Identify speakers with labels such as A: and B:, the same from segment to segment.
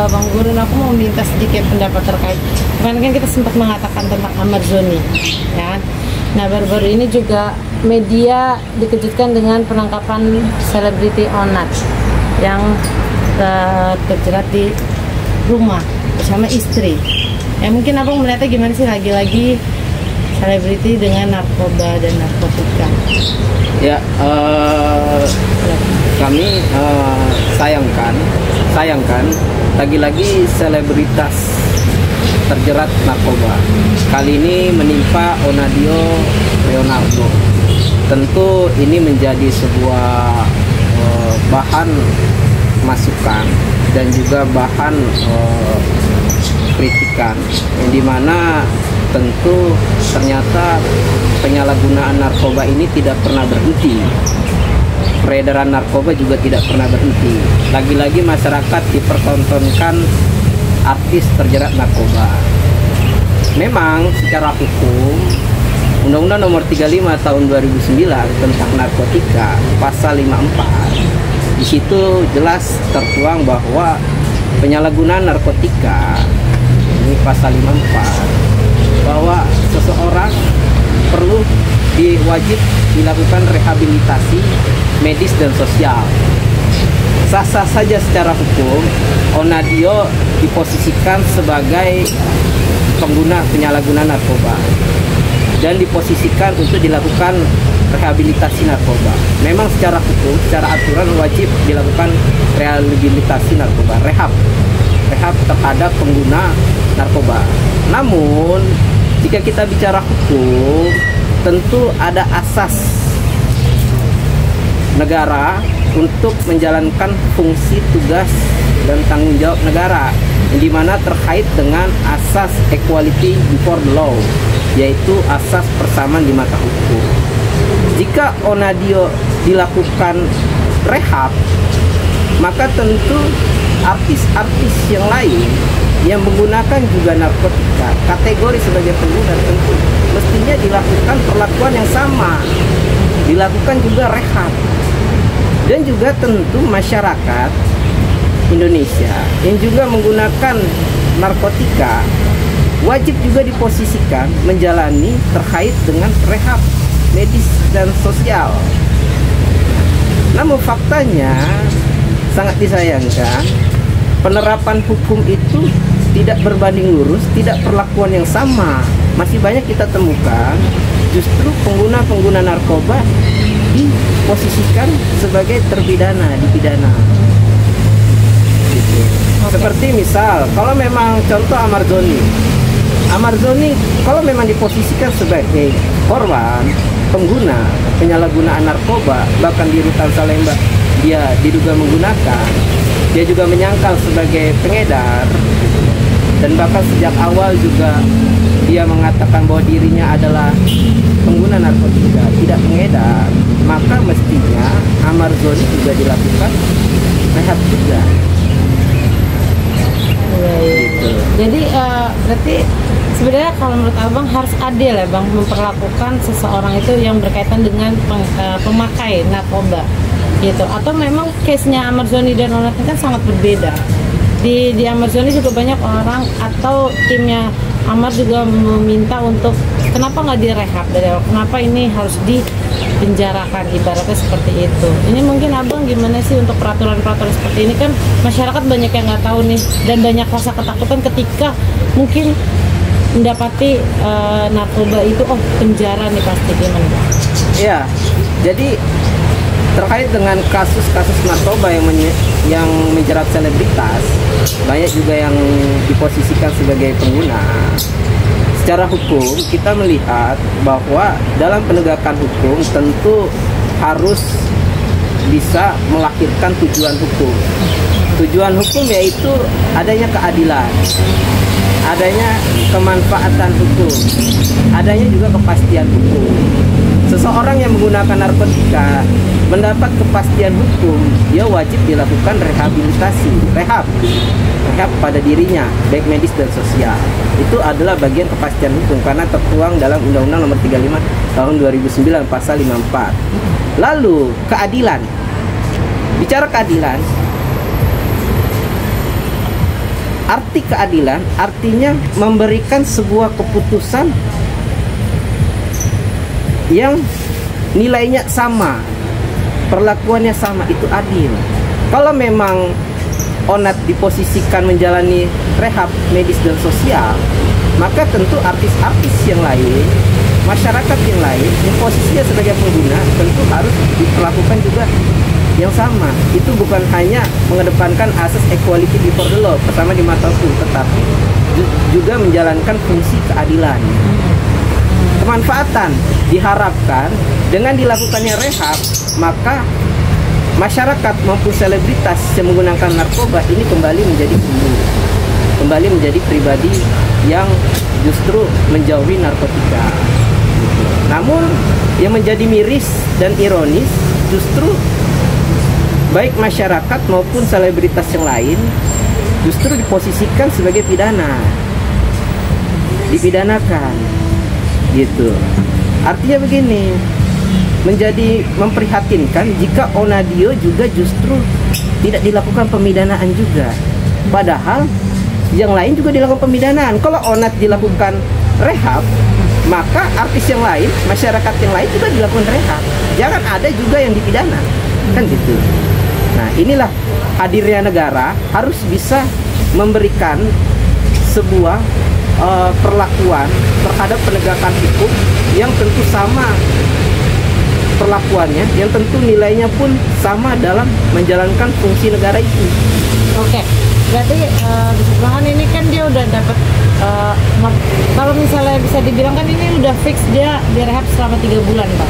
A: Bang Gurun, aku mau minta sedikit pendapat terkait. Kemarin kan kita sempat mengatakan tentang Ahmad Zoni, ya. Nah, baru-baru ini juga media dikejutkan dengan penangkapan selebriti Onat yang terjerat di rumah bersama istri. Ya mungkin abang melihatnya gimana sih, lagi-lagi selebriti dengan narkoba dan narkotika?
B: Ya, kami sayangkan lagi-lagi selebritas terjerat narkoba. Kali ini menimpa Onadio Leonardo. Tentu ini menjadi sebuah bahan masukan dan juga bahan kritikan, yang dimana tentu ternyata penyalahgunaan narkoba ini tidak pernah berhenti. Peredaran narkoba juga tidak pernah berhenti. Lagi-lagi masyarakat dipertontonkan artis terjerat narkoba. Memang secara hukum Undang-Undang Nomor 35 Tahun 2009 tentang narkotika pasal 54, di situ jelas tertuang bahwa penyalahgunaan narkotika, ini pasal 54, bahwa seseorang perlu wajib dilakukan rehabilitasi medis dan sosial. Sah-sah saja secara hukum Onadio diposisikan sebagai pengguna penyalahguna narkoba dan diposisikan untuk dilakukan rehabilitasi narkoba. Memang secara hukum, secara aturan wajib dilakukan rehabilitasi narkoba, rehab terhadap pengguna narkoba. Namun jika kita bicara hukum, tentu ada asas negara untuk menjalankan fungsi, tugas, dan tanggung jawab negara, di mana terkait dengan asas equality before the law, yaitu asas persamaan di mata hukum. Jika Onadio dilakukan rehab, maka tentu artis-artis yang lain yang menggunakan juga narkotika, kategori sebagai pengguna, tentu mestinya dilakukan perlakuan yang sama, dilakukan juga rehab. Dan juga tentu masyarakat Indonesia yang juga menggunakan narkotika wajib juga diposisikan menjalani terkait dengan rehab medis dan sosial. Namun faktanya sangat disayangkan, penerapan hukum itu tidak berbanding lurus, tidak perlakuan yang sama. Masih banyak kita temukan justru pengguna-pengguna narkoba diposisikan sebagai terpidana, dipidana. Gitu. Seperti misal, kalau memang contoh Ahmad Zoni kalau memang diposisikan sebagai korban, pengguna, penyalahgunaan narkoba, bahkan di rutan Salemba dia diduga menggunakan, dia juga menyangkal sebagai pengedar, dan bahkan sejak awal juga dia mengatakan bahwa dirinya adalah pengguna narkotika, tidak pengedar, maka mestinya Ahmad Zoni juga dilakukan rehab juga.
A: Gitu. Jadi berarti sebenarnya kalau menurut abang harus adil ya bang, memperlakukan seseorang itu yang berkaitan dengan pemakai narkoba gitu, atau memang case-nya Ahmad Zoni dan Onat kan sangat berbeda. Di Ahmad Zoni juga banyak orang atau timnya Ahmad juga meminta untuk kenapa nggak direhab dari awal, kenapa ini harus dipenjarakan, ibaratnya seperti itu. Ini mungkin abang gimana sih untuk peraturan-peraturan seperti ini, kan masyarakat banyak yang nggak tahu nih, dan banyak rasa ketakutan ketika mungkin mendapati narkoba itu, oh penjara nih pasti, gimana?
B: Iya, jadi terkait dengan kasus-kasus narkoba yang menjerat selebritas, banyak juga yang diposisikan sebagai pengguna. Secara hukum kita melihat bahwa dalam penegakan hukum tentu harus bisa melahirkan tujuan hukum. Tujuan hukum yaitu adanya keadilan, adanya kemanfaatan hukum, adanya juga kepastian hukum. Seseorang yang menggunakan narkotika mendapat kepastian hukum, dia wajib dilakukan rehabilitasi, rehab pada dirinya, baik medis dan sosial. Itu adalah bagian kepastian hukum karena tertuang dalam Undang-Undang Nomor 35 Tahun 2009 Pasal 54. Lalu keadilan. Bicara keadilan, arti keadilan artinya memberikan sebuah keputusan yang nilainya sama, perlakuannya sama, itu adil. Kalau memang Onat diposisikan menjalani rehab medis dan sosial, maka tentu artis-artis yang lain, masyarakat yang lain yang posisinya sebagai pengguna tentu harus diperlakukan juga yang sama. Itu bukan hanya mengedepankan asas equality before the law pertama di mata hukum, tetapi juga menjalankan fungsi keadilan. Kemanfaatan diharapkan dengan dilakukannya rehab, maka masyarakat maupun selebritas yang menggunakan narkoba ini kembali menjadi sembuh, kembali menjadi pribadi yang justru menjauhi narkotika. Namun yang menjadi miris dan ironis, justru baik masyarakat maupun selebritas yang lain justru diposisikan sebagai pidana, dipidanakan, gitu. Artinya begini, menjadi memprihatinkan jika Onadio juga justru tidak dilakukan pemidanaan juga, padahal yang lain juga dilakukan pemidanaan. Kalau Onat dilakukan rehab, maka artis yang lain, masyarakat yang lain juga dilakukan rehab. Jangan ada juga yang dipidana, kan gitu. Nah, inilah hadirnya negara harus bisa memberikan sebuah perlakuan terhadap penegakan hukum yang tentu sama perlakuannya, yang tentu nilainya pun sama dalam menjalankan fungsi negara itu.
A: Oke, berarti disebutkan ini kan dia udah dapat kalau misalnya bisa dibilang kan ini udah fix dia direhab selama 3 bulan, Pak.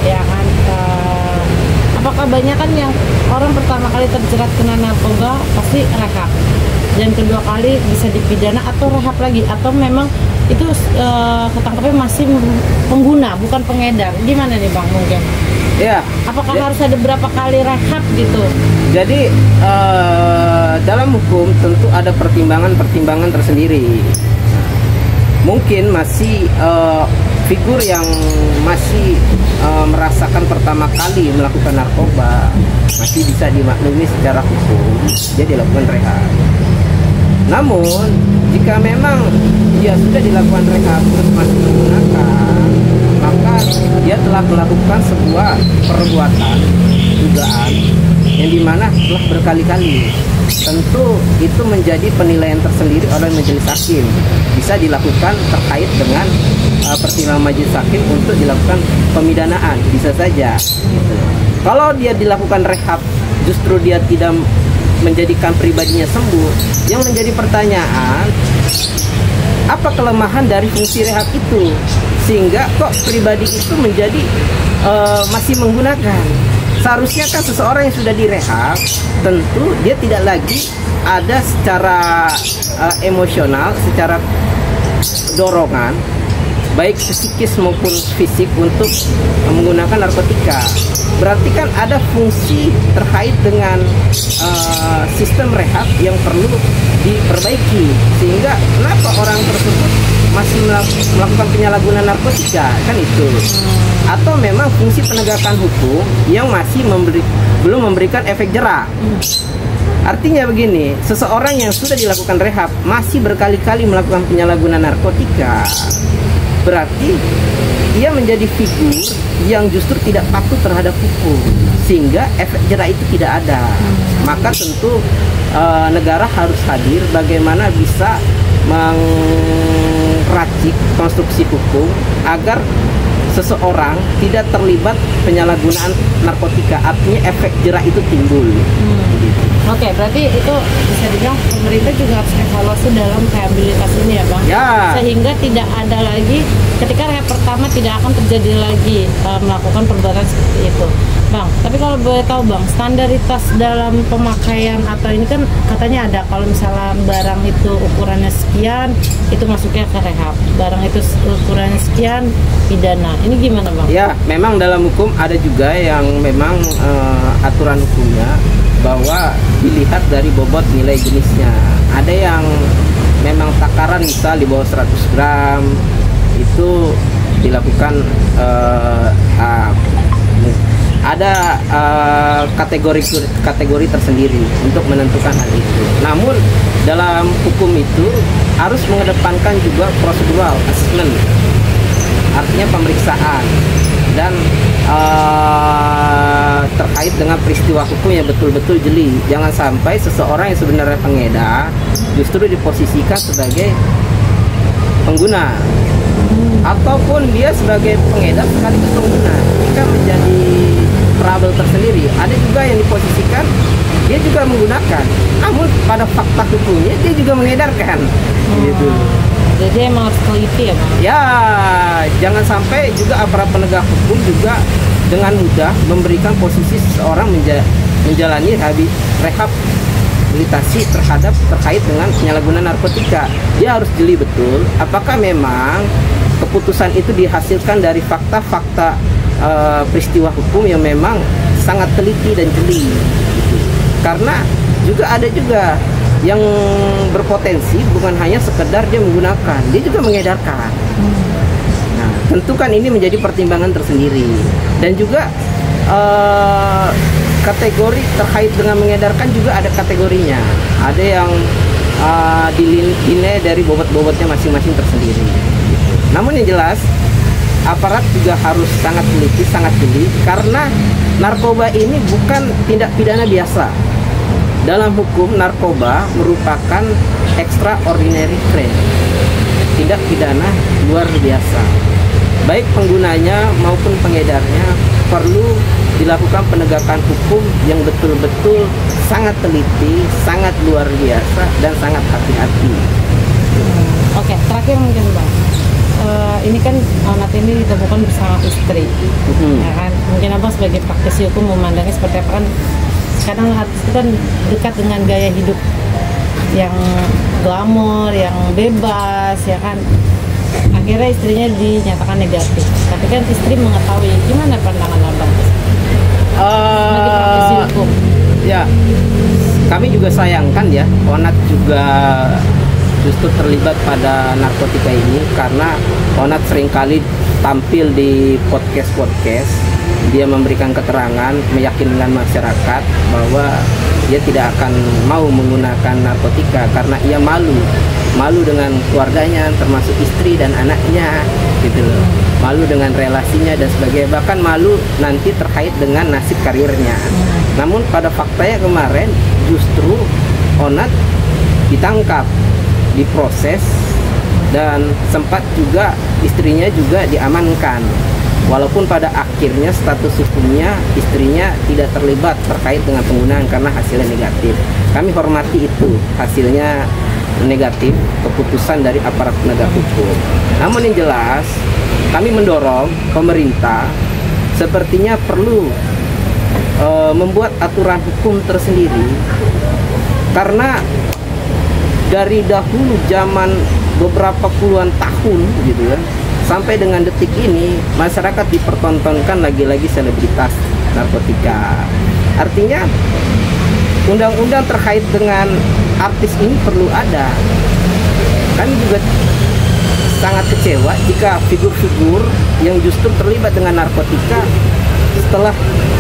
A: Ya kan, apakah banyak kan yang orang pertama kali terjerat kena narkoba pasti rehab, dan kedua kali bisa dipidana atau rehab lagi, atau memang itu ketangkapnya masih pengguna bukan pengedar? Gimana nih Bang mungkin?
B: Ya.
A: Apakah harus ada berapa kali rehab gitu?
B: Jadi dalam hukum tentu ada pertimbangan-pertimbangan tersendiri. Mungkin masih figur yang masih merasakan pertama kali melakukan narkoba masih bisa dimaklumi secara hukum, dia dilakukan rehab. Namun jika memang dia sudah dilakukan rehab terus masih menggunakan, maka dia telah melakukan sebuah perbuatan dugaan yang dimana telah berkali-kali. Tentu itu menjadi penilaian tersendiri oleh majelis hakim, bisa dilakukan terkait dengan pertimbangan majelis hakim untuk dilakukan pemidanaan, bisa saja gitu. Kalau dia dilakukan rehab justru dia tidak menjadikan pribadinya sembuh, yang menjadi pertanyaan, apa kelemahan dari fungsi rehab itu sehingga kok pribadi itu menjadi masih menggunakan? Seharusnya kan seseorang yang sudah direhab tentu dia tidak lagi ada secara emosional, secara dorongan baik psikis maupun fisik untuk menggunakan narkotika. Berarti kan ada fungsi terkait dengan sistem rehab yang perlu diperbaiki, sehingga kenapa orang tersebut masih melakukan penyalahgunaan narkotika, kan itu. Atau memang fungsi penegakan hukum yang masih belum memberikan efek jera. Artinya begini, seseorang yang sudah dilakukan rehab masih berkali-kali melakukan penyalahgunaan narkotika, berarti ia menjadi figur yang justru tidak patuh terhadap hukum, sehingga efek jera itu tidak ada. Maka tentu negara harus hadir bagaimana bisa meracik konstruksi hukum agar seseorang tidak terlibat penyalahgunaan narkotika, artinya efek jera itu timbul.
A: Oke, berarti itu bisa dibilang pemerintah juga harus evaluasi dalam rehabilitasi ini ya Bang,
B: ya.
A: Sehingga tidak ada lagi, ketika rehab pertama tidak akan terjadi lagi melakukan perbuatan seperti itu Bang. Tapi kalau boleh tahu Bang, standaritas dalam pemakaian atau ini kan katanya ada, kalau misalnya barang itu ukurannya sekian, itu masuknya ke rehab, barang itu ukurannya sekian, pidana. Ini gimana Bang?
B: Ya, memang dalam hukum ada juga yang memang aturan hukumnya bahwa dilihat dari bobot nilai jenisnya. Ada yang memang takaran misal di bawah 100 gram itu dilakukan ada kategori tersendiri untuk menentukan hal itu. Namun dalam hukum itu harus mengedepankan juga prosedural assessment, artinya pemeriksaan dan terkait dengan peristiwa hukum yang betul-betul jeli. Jangan sampai seseorang yang sebenarnya pengedar justru diposisikan sebagai pengguna, ataupun dia sebagai pengedar sekaligus pengguna, jika menjadi trouble tersendiri. Ada juga yang diposisikan dia juga menggunakan, namun pada fakta hukumnya dia juga mengedarkan, gitu.
A: Jadi emang harus teliti ya Bang?
B: Ya, jangan sampai juga aparat penegak hukum juga dengan mudah memberikan posisi seseorang menjalani rehabilitasi terkait dengan penyalahgunaan narkotika. Dia harus jeli betul apakah memang keputusan itu dihasilkan dari fakta-fakta peristiwa hukum yang memang sangat teliti dan jeli, gitu. Karena juga ada juga yang berpotensi bukan hanya sekedar dia menggunakan, dia juga mengedarkan. Nah, tentu kan ini menjadi pertimbangan tersendiri. Dan juga kategori terkait dengan mengedarkan juga ada kategorinya. Ada yang dinilai dari bobot-bobotnya masing-masing tersendiri. Namun yang jelas, aparat juga harus sangat teliti, sangat jeli, karena narkoba ini bukan tindak pidana biasa. Dalam hukum, narkoba merupakan extraordinary crime, tindak pidana luar biasa. Baik penggunanya maupun pengedarnya perlu dilakukan penegakan hukum yang betul-betul sangat teliti, sangat luar biasa, dan sangat hati-hati.
A: Oke, terakhir mungkin Bang, ini kan anak ini ditemukan bersama istri, ya kan? Mungkin Abang sebagai praktisi hukum memandangnya seperti apa? Kan kadang artis itu kan dekat dengan gaya hidup yang glamor, yang bebas, ya kan? Akhirnya istrinya dinyatakan negatif, tapi kan istri mengetahui. Gimana pandangan Abang sebagai praktisi hukum?
B: Ya, kami juga sayangkan ya, Onat juga justru terlibat pada narkotika ini, karena Onat seringkali tampil di podcast-podcast. Dia memberikan keterangan, meyakinkan masyarakat bahwa dia tidak akan mau menggunakan narkotika karena ia malu dengan keluarganya, termasuk istri dan anaknya, gitu loh. Malu dengan relasinya dan sebagainya, bahkan malu nanti terkait dengan nasib karirnya. Namun pada faktanya kemarin justru Onat ditangkap, diproses, dan sempat juga istrinya juga diamankan. Walaupun pada akhirnya status hukumnya istrinya tidak terlibat terkait dengan penggunaan karena hasilnya negatif. Kami hormati itu, hasilnya negatif, keputusan dari aparat penegak hukum. Namun yang jelas, kami mendorong pemerintah sepertinya perlu membuat aturan hukum tersendiri, karena dari dahulu zaman beberapa puluhan tahun gitu ya, sampai dengan detik ini masyarakat dipertontonkan lagi-lagi selebritas narkotika. Artinya undang-undang terkait dengan artis ini perlu ada. Kami juga sangat kecewa jika figur-figur yang justru terlibat dengan narkotika setelah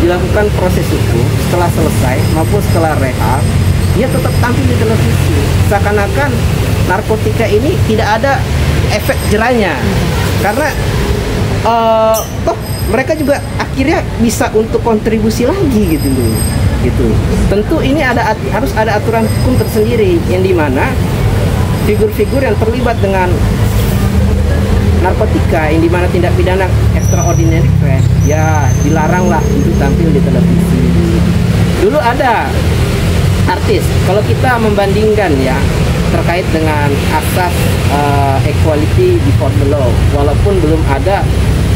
B: dilakukan proses hukum, setelah selesai maupun setelah rehab, dia tetap tampil di televisi. Seakan-akan narkotika ini tidak ada efek jerahnya, karena toh mereka juga akhirnya bisa untuk kontribusi lagi gitu loh, gitu. Tentu ini harus ada aturan hukum tersendiri, yang dimana figur-figur yang terlibat dengan narkotika, yang dimana tindak pidana extraordinary crime, ya dilaranglah untuk tampil di televisi. Dulu ada artis, kalau kita membandingkan ya terkait dengan asas equality before the law, walaupun belum ada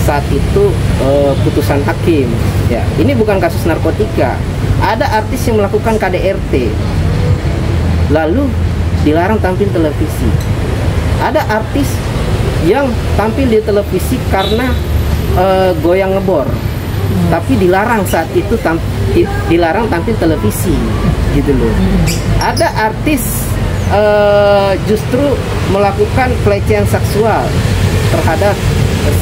B: saat itu putusan hakim ya, ini bukan kasus narkotika. Ada artis yang melakukan KDRT lalu dilarang tampil televisi. Ada artis yang tampil di televisi karena goyang ngebor, tapi dilarang saat itu dilarang tampil televisi, gitu loh. Ada artis justru melakukan pelecehan seksual terhadap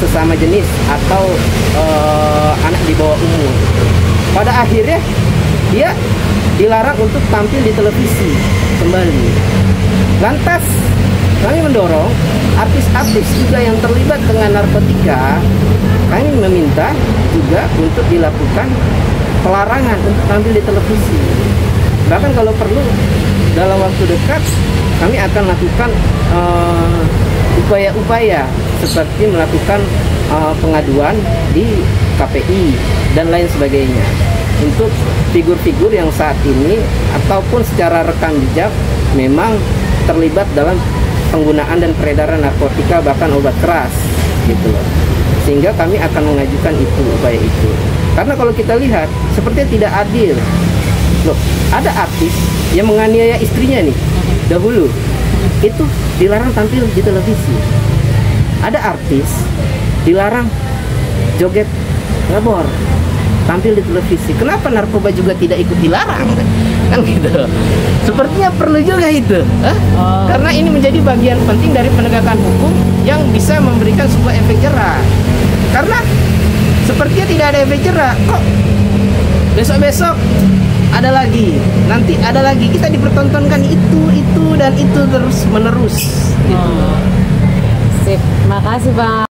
B: sesama jenis atau anak di bawah umur. Pada akhirnya dia dilarang untuk tampil di televisi kembali. Lantas kami mendorong artis-artis juga yang terlibat dengan narkotika, kami meminta juga untuk dilakukan pelarangan untuk tampil di televisi. Bahkan kalau perlu dalam waktu dekat kami akan lakukan upaya-upaya seperti melakukan pengaduan di KPI dan lain sebagainya untuk figur-figur yang saat ini ataupun secara rekam jejak memang terlibat dalam penggunaan dan peredaran narkotika bahkan obat keras gitu loh. Sehingga kami akan mengajukan itu, upaya itu. Karena kalau kita lihat sepertinya tidak adil. Loh, ada artis yang menganiaya istrinya nih dahulu, itu dilarang tampil di televisi. Ada artis dilarang joget ngebor, tampil di televisi. Kenapa narkoba juga tidak ikut dilarang? Kan gitu. Sepertinya perlu juga itu. Karena ini menjadi bagian penting dari penegakan hukum yang bisa memberikan sebuah efek jerah. Karena sepertinya tidak ada efek jerah. Kok besok-besok ada lagi, nanti ada lagi, kita dipertontonkan itu dan itu terus menerus gitu.
A: Sip, makasih Bang.